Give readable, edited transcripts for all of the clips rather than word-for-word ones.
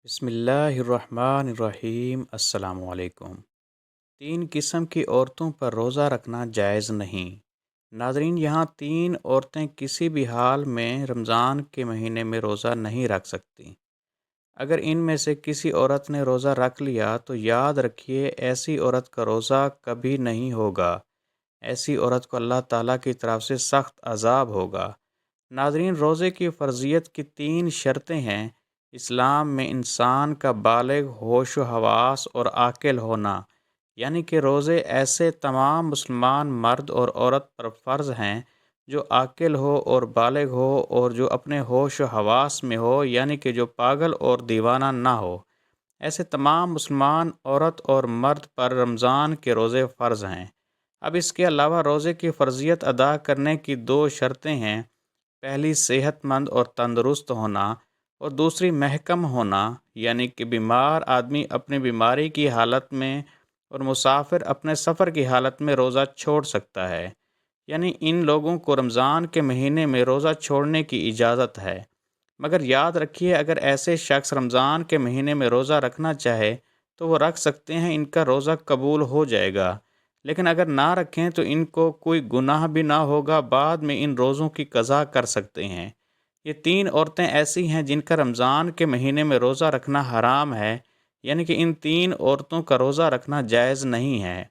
بسم اللہ الرحمن الرحیم۔ السلام علیکم۔ 3 قسم کی عورتوں پر روزہ رکھنا جائز نہیں۔ ناظرین، یہاں 3 عورتیں کسی بھی حال میں رمضان کے مہینے میں روزہ نہیں رکھ سکتی۔ اگر ان میں سے کسی عورت نے روزہ رکھ لیا تو یاد رکھیے ایسی عورت کا روزہ کبھی نہیں ہوگا۔ ایسی عورت کو اللہ تعالیٰ کی طرف سے سخت عذاب ہوگا۔ ناظرین، روزے کی فرضیت کی 3 شرطیں ہیں۔ اسلام میں انسان کا بالغ ہوش و حواس اور عاقل ہونا، یعنی کہ روزے ایسے تمام مسلمان مرد اور عورت پر فرض ہیں جو عاقل ہو اور بالغ ہو اور جو اپنے ہوش و حواس میں ہو، یعنی کہ جو پاگل اور دیوانہ نہ ہو۔ ایسے تمام مسلمان عورت اور مرد پر رمضان کے روزے فرض ہیں۔ اب اس کے علاوہ روزے کی فرضیت ادا کرنے کی 2 شرطیں ہیں۔ پہلی صحت مند اور تندرست ہونا، اور دوسری محکم ہونا، یعنی کہ بیمار آدمی اپنی بیماری کی حالت میں اور مسافر اپنے سفر کی حالت میں روزہ چھوڑ سکتا ہے، یعنی ان لوگوں کو رمضان کے مہینے میں روزہ چھوڑنے کی اجازت ہے۔ مگر یاد رکھیے اگر ایسے شخص رمضان کے مہینے میں روزہ رکھنا چاہے تو وہ رکھ سکتے ہیں، ان کا روزہ قبول ہو جائے گا۔ لیکن اگر نہ رکھیں تو ان کو کوئی گناہ بھی نہ ہوگا، بعد میں ان روزوں کی قضا کر سکتے ہیں۔ یہ 3 عورتیں ایسی ہیں جن کا رمضان کے مہینے میں روزہ رکھنا حرام ہے، یعنی کہ ان 3 عورتوں کا روزہ رکھنا جائز نہیں ہے۔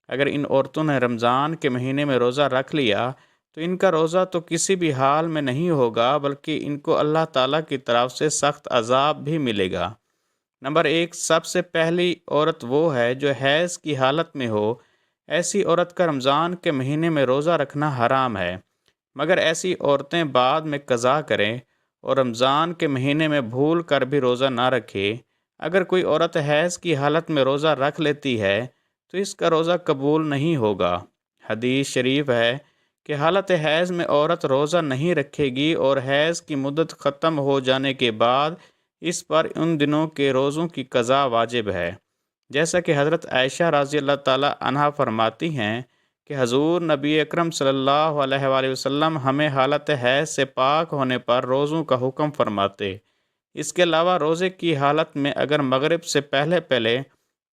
اگر ان عورتوں نے رمضان کے مہینے میں روزہ رکھ لیا تو ان کا روزہ تو کسی بھی حال میں نہیں ہوگا، بلکہ ان کو اللہ تعالیٰ کی طرف سے سخت عذاب بھی ملے گا۔ نمبر 1، سب سے پہلی عورت وہ ہے جو حیض کی حالت میں ہو۔ ایسی عورت کا رمضان کے مہینے میں روزہ رکھنا حرام ہے، مگر ایسی عورتیں بعد میں قضا کریں اور رمضان کے مہینے میں بھول کر بھی روزہ نہ رکھے۔ اگر کوئی عورت حیض کی حالت میں روزہ رکھ لیتی ہے تو اس کا روزہ قبول نہیں ہوگا۔ حدیث شریف ہے کہ حالت حیض میں عورت روزہ نہیں رکھے گی اور حیض کی مدت ختم ہو جانے کے بعد اس پر ان دنوں کے روزوں کی قضا واجب ہے، جیسا کہ حضرت عائشہ رضی اللہ تعالی عنہا فرماتی ہیں کہ حضور نبی اکرم صلی اللہ علیہ وآلہ وسلم ہمیں حالت حیض سے پاک ہونے پر روزوں کا حکم فرماتے۔ اس کے علاوہ روزے کی حالت میں اگر مغرب سے پہلے پہلے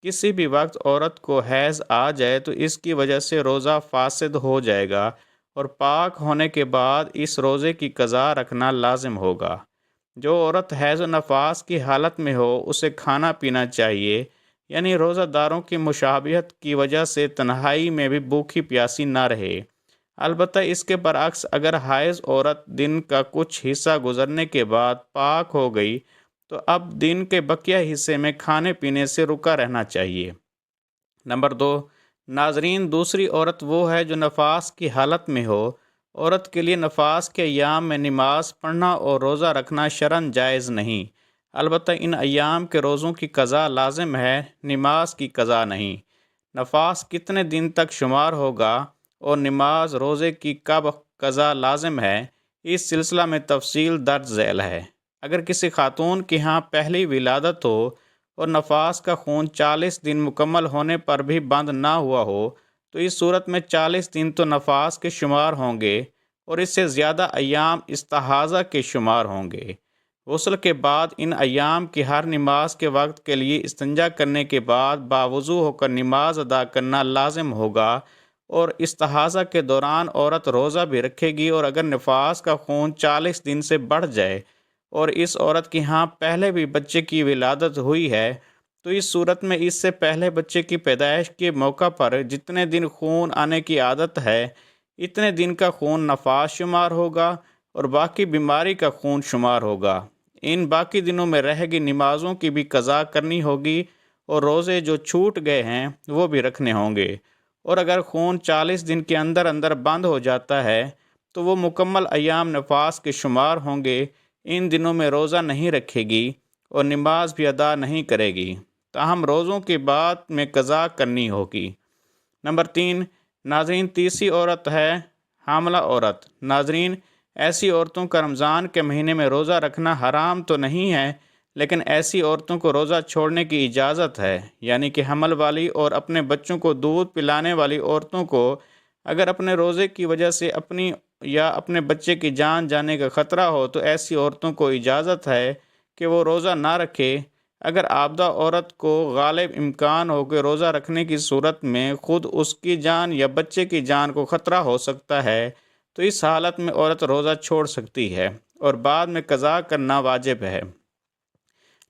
کسی بھی وقت عورت کو حیض آ جائے تو اس کی وجہ سے روزہ فاسد ہو جائے گا اور پاک ہونے کے بعد اس روزے کی قضا رکھنا لازم ہوگا۔ جو عورت حیض و نفاس کی حالت میں ہو اسے کھانا پینا چاہیے، یعنی روزہ داروں کی مشابہت کی وجہ سے تنہائی میں بھی بھوکی پیاسی نہ رہے۔ البتہ اس کے برعکس اگر حائض عورت دن کا کچھ حصہ گزرنے کے بعد پاک ہو گئی تو اب دن کے بقیہ حصے میں کھانے پینے سے رکا رہنا چاہیے۔ نمبر 2، ناظرین، دوسری عورت وہ ہے جو نفاس کی حالت میں ہو۔ عورت کے لیے نفاس کے ایام میں نماز پڑھنا اور روزہ رکھنا شرعاً جائز نہیں، البتہ ان ایام کے روزوں کی قضا لازم ہے، نماز کی قضا نہیں۔ نفاس کتنے دن تک شمار ہوگا اور نماز روزے کی کب قضا لازم ہے، اس سلسلہ میں تفصیل درج ذیل ہے۔ اگر کسی خاتون کے ہاں پہلی ولادت ہو اور نفاس کا خون 40 دن مکمل ہونے پر بھی بند نہ ہوا ہو تو اس صورت میں 40 دن تو نفاس کے شمار ہوں گے اور اس سے زیادہ ایام استحاضہ کے شمار ہوں گے۔ غسل کے بعد ان ایام کی ہر نماز کے وقت کے لیے استنجا کرنے کے بعد باوضو ہو کر نماز ادا کرنا لازم ہوگا، اور استحاضہ کے دوران عورت روزہ بھی رکھے گی، اور اگر نفاس کا خون 40 دن سے بڑھ جائے اور اس عورت کے ہاں پہلے بھی بچے کی ولادت ہوئی ہے تو اس صورت میں اس سے پہلے بچے کی پیدائش کے موقع پر جتنے دن خون آنے کی عادت ہے اتنے دن کا خون نفاس شمار ہوگا اور باقی بیماری کا خون شمار ہوگا۔ ان باقی دنوں میں رہ گئی نمازوں کی بھی قضا کرنی ہوگی اور روزے جو چھوٹ گئے ہیں وہ بھی رکھنے ہوں گے، اور اگر خون 40 دن کے اندر اندر بند ہو جاتا ہے تو وہ مکمل ایام نفاس کے شمار ہوں گے۔ ان دنوں میں روزہ نہیں رکھے گی اور نماز بھی ادا نہیں کرے گی، تاہم روزوں کے بعد میں قضا کرنی ہوگی۔ نمبر 3، ناظرین، تیسری عورت ہے حاملہ عورت۔ ناظرین، ایسی عورتوں کا رمضان کے مہینے میں روزہ رکھنا حرام تو نہیں ہے، لیکن ایسی عورتوں کو روزہ چھوڑنے کی اجازت ہے، یعنی کہ حمل والی اور اپنے بچوں کو دودھ پلانے والی عورتوں کو اگر اپنے روزے کی وجہ سے اپنی یا اپنے بچے کی جان جانے کا خطرہ ہو تو ایسی عورتوں کو اجازت ہے کہ وہ روزہ نہ رکھے۔ اگر آبدہ عورت کو غالب امکان ہو کہ روزہ رکھنے کی صورت میں خود اس کی جان یا بچے کی جان کو خطرہ ہو سکتا ہے تو اس حالت میں عورت روزہ چھوڑ سکتی ہے اور بعد میں قضا کرنا واجب ہے۔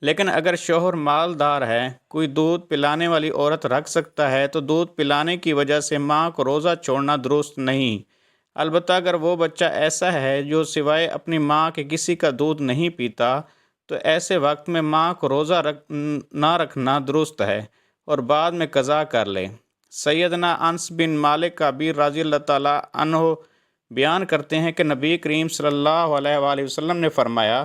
لیکن اگر شوہر مالدار ہے، کوئی دودھ پلانے والی عورت رکھ سکتا ہے تو دودھ پلانے کی وجہ سے ماں کو روزہ چھوڑنا درست نہیں۔ البتہ اگر وہ بچہ ایسا ہے جو سوائے اپنی ماں کے کسی کا دودھ نہیں پیتا تو ایسے وقت میں ماں کو روزہ نہ رکھنا درست ہے اور بعد میں قضا کر لے۔ سیدنا انس بن مالک کعبی رضی اللہ تعالیٰ عنہ بیان کرتے ہیں کہ نبی کریم صلی اللہ علیہ وآلہ وسلم نے فرمایا،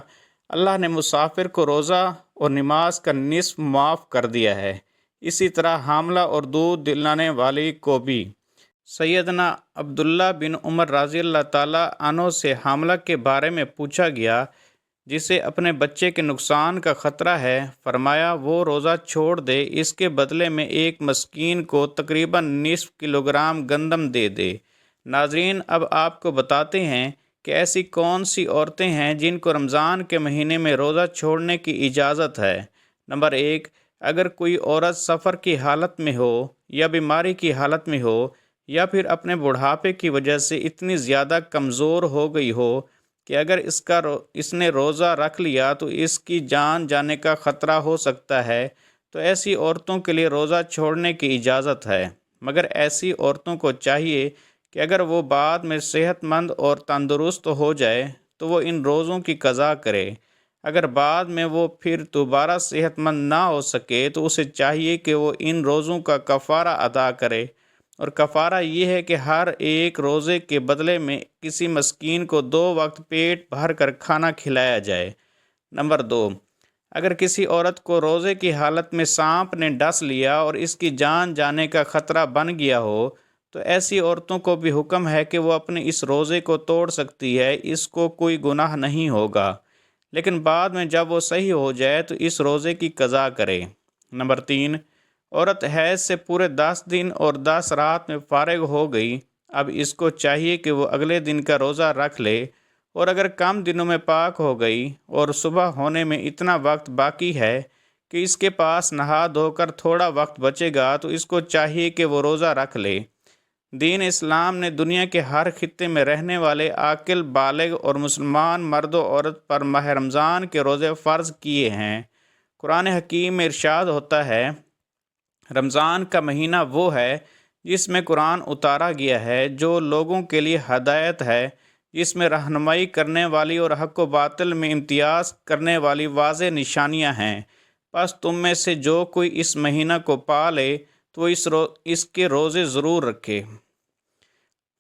اللہ نے مسافر کو روزہ اور نماز کا نصف معاف کر دیا ہے، اسی طرح حاملہ اور دودھ دلانے والی کو بھی۔ سیدنا عبداللہ بن عمر رضی اللہ تعالیٰ عنہ سے حاملہ کے بارے میں پوچھا گیا جسے اپنے بچے کے نقصان کا خطرہ ہے، فرمایا وہ روزہ چھوڑ دے، اس کے بدلے میں ایک مسکین کو تقریباً نصف کلوگرام گندم دے دے۔ ناظرین، اب آپ کو بتاتے ہیں کہ ایسی کون سی عورتیں ہیں جن کو رمضان کے مہینے میں روزہ چھوڑنے کی اجازت ہے۔ نمبر 1، اگر کوئی عورت سفر کی حالت میں ہو یا بیماری کی حالت میں ہو یا پھر اپنے بڑھاپے کی وجہ سے اتنی زیادہ کمزور ہو گئی ہو کہ اگر اس نے روزہ رکھ لیا تو اس کی جان جانے کا خطرہ ہو سکتا ہے، تو ایسی عورتوں کے لیے روزہ چھوڑنے کی اجازت ہے، مگر ایسی عورتوں کو چاہیے کہ اگر وہ بعد میں صحت مند اور تندرست ہو جائے تو وہ ان روزوں کی قضا کرے۔ اگر بعد میں وہ پھر دوبارہ صحت مند نہ ہو سکے تو اسے چاہیے کہ وہ ان روزوں کا کفارہ ادا کرے، اور کفارہ یہ ہے کہ ہر ایک روزے کے بدلے میں کسی مسکین کو 2 وقت پیٹ بھر کر کھانا کھلایا جائے۔ نمبر 2، اگر کسی عورت کو روزے کی حالت میں سانپ نے ڈس لیا اور اس کی جان جانے کا خطرہ بن گیا ہو تو ایسی عورتوں کو بھی حکم ہے کہ وہ اپنے اس روزے کو توڑ سکتی ہے، اس کو کوئی گناہ نہیں ہوگا، لیکن بعد میں جب وہ صحیح ہو جائے تو اس روزے کی قضا کرے۔ نمبر 3، عورت حیض سے پورے 10 دن اور 10 رات میں فارغ ہو گئی، اب اس کو چاہیے کہ وہ اگلے دن کا روزہ رکھ لے، اور اگر کم دنوں میں پاک ہو گئی اور صبح ہونے میں اتنا وقت باقی ہے کہ اس کے پاس نہا دھو کر تھوڑا وقت بچے گا تو اس کو چاہیے کہ وہ روزہ رکھ لے۔ دین اسلام نے دنیا کے ہر خطے میں رہنے والے عاقل، بالغ اور مسلمان مرد و عورت پر ماہ رمضان کے روزے فرض کیے ہیں۔ قرآن حکیم میں ارشاد ہوتا ہے، رمضان کا مہینہ وہ ہے جس میں قرآن اتارا گیا ہے، جو لوگوں کے لیے ہدایت ہے، جس میں رہنمائی کرنے والی اور حق و باطل میں امتیاز کرنے والی واضح نشانیاں ہیں۔ پس تم میں سے جو کوئی اس مہینہ کو پا لے تو اس کے روزے ضرور رکھے۔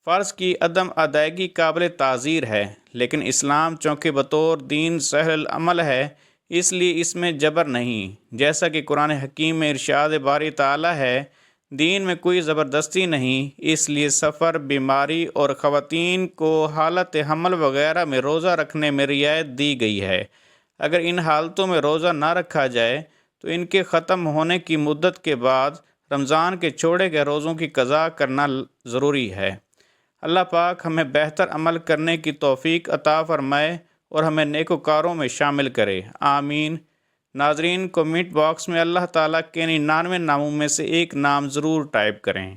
فرض کی عدم ادائیگی قابل تعزیر ہے، لیکن اسلام چونکہ بطور دین سہل العمل ہے، اس لیے اس میں جبر نہیں، جیسا کہ قرآن حکیم میں ارشاد باری تعالیٰ ہے، دین میں کوئی زبردستی نہیں، اس لیے سفر، بیماری اور خواتین کو حالت حمل وغیرہ میں روزہ رکھنے میں رعایت دی گئی ہے۔ اگر ان حالتوں میں روزہ نہ رکھا جائے تو ان کے ختم ہونے کی مدت کے بعد رمضان کے چھوڑے گئے روزوں کی قضا کرنا ضروری ہے۔ اللہ پاک ہمیں بہتر عمل کرنے کی توفیق عطا فرمائے اور ہمیں نیکوکاروں میں شامل کرے، آمین۔ ناظرین، کومنٹ باکس میں اللہ تعالیٰ کے 99 ناموں میں سے ایک نام ضرور ٹائپ کریں۔